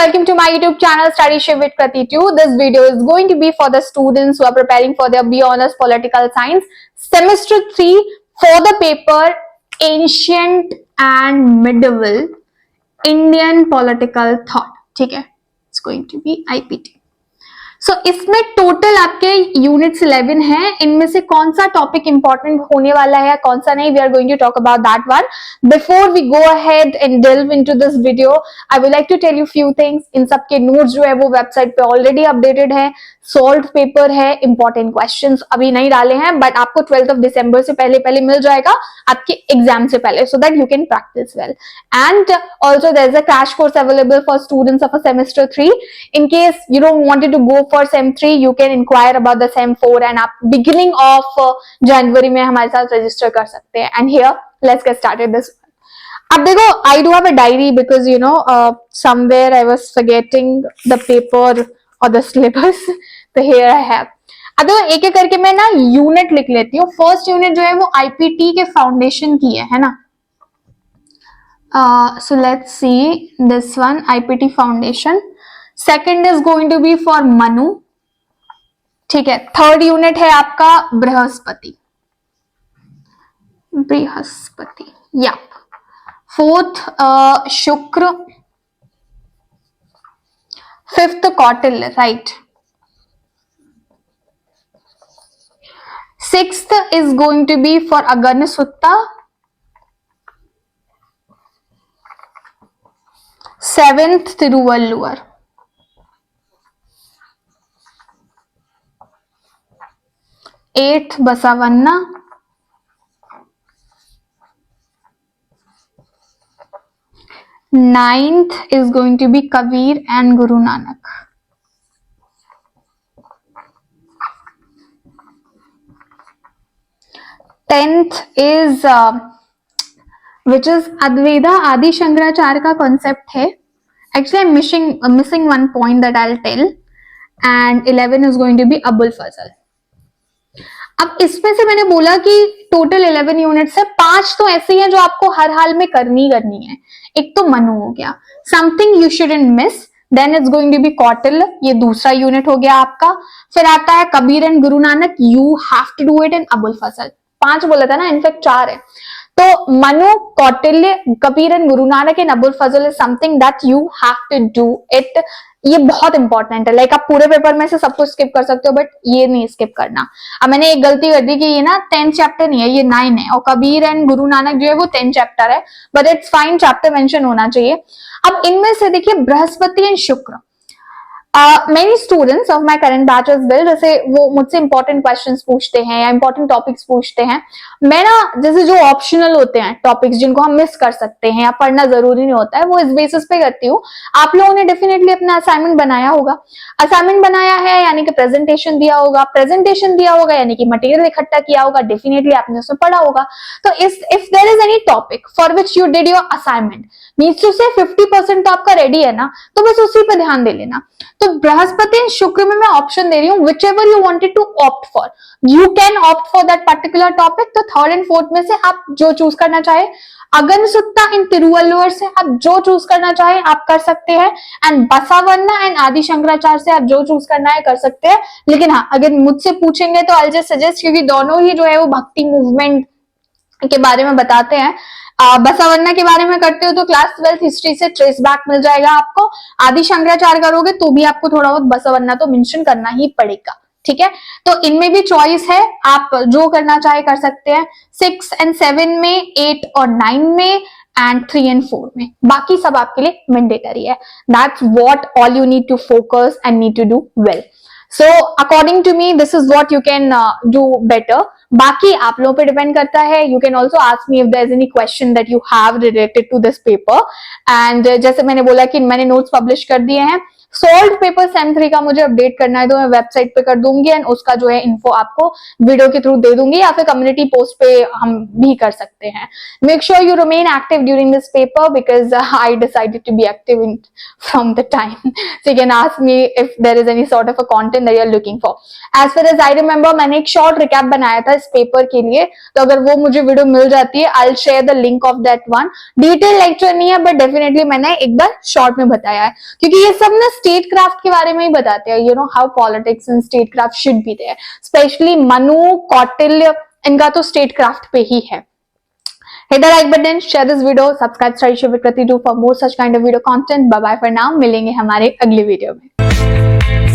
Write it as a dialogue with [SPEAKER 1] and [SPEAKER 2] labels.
[SPEAKER 1] welcome to my YouTube channel Study Shift with Krati 2. This video is going to be for the students who are preparing for their BA Honours Political Science Semester 3 for the paper Ancient and Medieval Indian Political Thought. ठीक है, it's going to be IPT. सो इसमें total आपके units 11 हैं. इनमें से कौन सा topic important होने वाला है, कौन सा नहीं, we are going to talk about that one. Before we go ahead and delve into this video, I would like to tell you few things. इन सब के नोट्स जो है वो वेबसाइट पे ऑलरेडी अपडेटेड है. सॉल्व पेपर है, important questions अभी नहीं डाले हैं, बट आपको 12 दिसंबर से पहले मिल जाएगा आपके एग्जाम से पहले, so that you can practice well. And also there is a crash course available for students of a semester 3. In case you don't wanted to go for sem 3, you can inquire about the sem 4 and आप beginning of जनवरी में हमारे साथ register कर सकते हैं. And here let's get started this. अब देखो, I do have a diary because you know somewhere I was forgetting the paper or the syllabus. तो here I have. अब देखो एक एक करके मैं ना यूनिट लिख लेती हूँ. फर्स्ट यूनिट जो है वो IPT के फाउंडेशन की है ना. So let's see this one, IPT foundation. Second is going to be for Manu. ठीक है. थर्ड यूनिट है आपका बृहस्पति. या fourth Shukra. Fifth Kautilya, right. Sixth is going to be for Aggannasutta. Seventh Thiruvalluvar. Eighth Basavanna. Ninth is going to be Kabir and Guru Nanak. 10th is which is Advaita Adi Shankaracharya का concept है. Actually I'm missing one point that I'll tell. And 11 is going to be Abul Fazal. अब इसमें से मैंने बोला कि total 11 units है. 5 तो ऐसी हैं जो आपको हर हाल में करनी है. एक तो मनु हो गया, something you shouldn't miss. Then it's going to be Kautilya, ये दूसरा यूनिट हो गया आपका. फिर आता है Kabir and Guru Nanak, you have to do it. And Abul Fazal. 5 बोला था ना, इनफैक्ट 4 है. तो Manu, Kautilya, Kabir and Guru Nanak and Abul Fazal is something that you have to do it. ये बहुत इंपॉर्टेंट है. लाइक आप पूरे पेपर में से सब कुछ स्किप कर सकते हो, बट ये नहीं स्किप करना. अब मैंने एक गलती कर दी कि ये ना 10 चैप्टर नहीं है, ये 9 है. और कबीर एंड गुरु नानक जो है वो 10 चैप्टर है, but it's fine, chapter mention होना चाहिए. अब इनमें से देखिए Brihaspati and Shukra. Many students of my current batch as well, जैसे वो मुझसे इंपॉर्टेंट क्वेश्चंस पूछते हैं या इंपॉर्टेंट टॉपिक्स पूछते हैं. मैं ना जैसे जो ऑप्शनल होते हैं टॉपिक्स जिनको हम मिस कर सकते हैं या पढ़ना जरूरी नहीं होता है, वो इस बेसिस पे करती हूँ. आप लोगों ने डेफिनेटली अपना असाइनमेंट बनाया होगा. असाइनमेंट बनाया है यानी कि प्रेजेंटेशन दिया होगा. प्रेजेंटेशन दिया होगा यानी कि मटेरियल इकट्ठा किया होगा. डेफिनेटली आपने उसमें पढ़ा होगा. तो if there is any topic for which you did your assignment, means to say 50% तो आपका रेडी है ना, तो बस उसी पे ध्यान दे लेना. तो बृहस्पति एंड शुक्र में मैं ऑप्शन दे रही हूँ. Whichever you wanted to opt for, you can opt for that particular topic. तो थर्ड एंड फोर्थ में से आप जो चूज करना चाहे, अगन्यसुत्ता इन तिरुवल्लुवर से आप जो चूज करना चाहे आप कर सकते हैं. एंड बसवन्ना एंड आदि शंकराचार्य से आप जो चूज करना है कर सकते हैं. लेकिन हाँ, अगर मुझसे पूछेंगे तो आई जस्ट सजेस्ट, क्योंकि दोनों ही जो है वो भक्ति मूवमेंट के बारे में बताते हैं. बसवन्ना के बारे में करते हो तो क्लास 12 हिस्ट्री से ट्रेस बैक मिल जाएगा आपको. आदि शंकराचार्य करोगे तो भी आपको थोड़ा बहुत बसवन्ना तो मेंशन करना ही पड़ेगा. ठीक है, तो इनमें भी चॉइस है, आप जो करना चाहे कर सकते हैं. 6 and 7 में, 8 और 9 में, एंड 3 and 4 में. बाकी सब आपके लिए मैंडेटरी है. That's what all you need to focus and need to do well. So according to me, this is what you can do better. बाकी आप लोगों पे डिपेंड करता है. You can also ask me if there is any question that you have related to this paper. And जैसे मैंने बोला कि मैंने नोट्स पब्लिश कर दिए हैं. सोल्ड पेपर सेम 3 का मुझे अपडेट करना है तो मैं वेबसाइट पे कर दूंगी एंड उसका जो है इन्फो आपको वीडियो के थ्रू दे दूंगी, या फिर कम्युनिटी पोस्ट पे हम भी कर सकते हैं. Make sure you remain active during this paper because I decided to be active in from the time. So you can ask me if there is any sort of a content that you are looking for. As far as I remember, मैंने एक short recap बनाया था इस paper के लिए, तो अगर वो मुझे वीडियो मिल जाती है I'll share the link of that one. Detail lecture नहीं है बट डेफिनेटली मैंने एक बार शॉर्ट में बताया है, क्योंकि ये सब ना स्टेट क्राफ्ट के बारे में ही बताते हैं. You know how politics and state craft should be there, specially Manu, Kautilya, इनका तो स्टेट क्राफ्ट पे ही है. Hit the like button, share this video, subscribe to Study with Kriti 2 for more such kind of video content. Bye bye for now. मिलेंगे हमारे अगले video में.